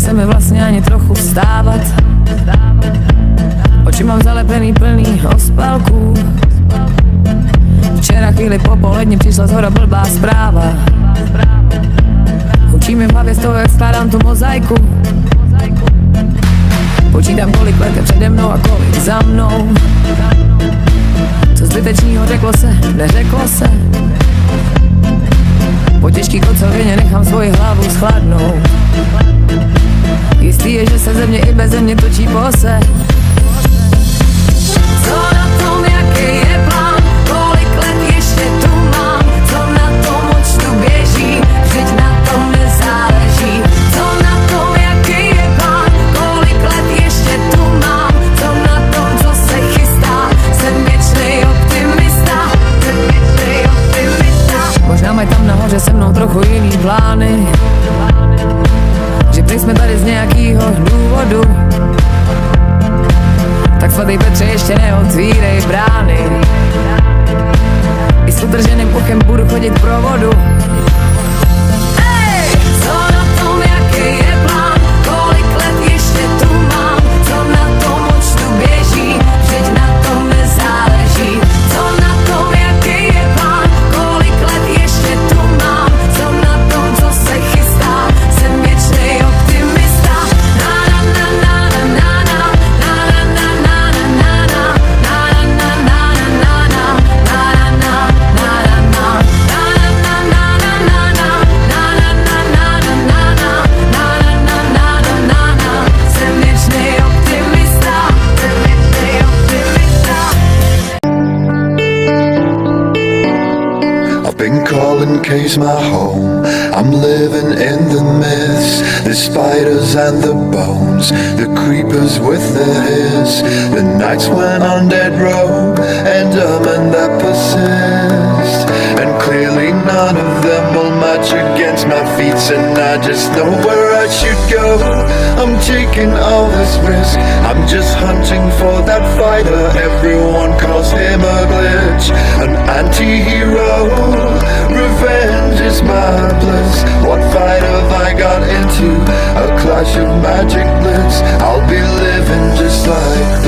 nechce mi vlastně ani trochu vstávat. Oči mám zalepený plný ospalků. Včera chvíli po poledni přišla zhora blbá zpráva. Učí mi v hlavě z toho, jak skládám tu mozaiku. Počítám, kolik let je přede mnou a kolik za mnou. Co zbytečnýho řeklo se, neřeklo se. Po těžký kocovině nechám svoji hlavu schladnout. Jistý je, že se země i bez země točí pose. Co na tom, jaký je plán, kolik let ještě tu mám, co na tom účtu běží, vždyť na tom nezáleží. Co na tom, jaký je plán, kolik let ještě tu mám, co na tom, co se chystá, jsem věčnej optimista, jsem věčnej optimista. Možná mají tam nahoře se mnou trochu jiný plány, že prý jsme tady z nějakýho důvodu. Tak svatý Petře, ještě neotvírej brány. I s utrženým puchem budu chodit pro vodu. Ej! Co na tom, jaký je plán, kolik let ještě tu mám, co na tom účtu běží, vždyť na tom nezáleží. Co na tom, jaký je plán, kolik let ještě tu mám, co na tom, co se chystá, jsem věčnej optimista. Na na na na na na na na na na na. Been calling K's my home. I'm living in the myths, the spiders and the bones, the creepers with their hiss, the nights when undead roam, and that persist. And clearly none of them will match against my feats, and I just know where I should go. I'm taking all this risk, I'm just hunting for that fighter. Everyone calls him a glitch, an anti-hero. Revenge is my bliss. What fight have I got into? A clash of magic bliss. I'll be living just like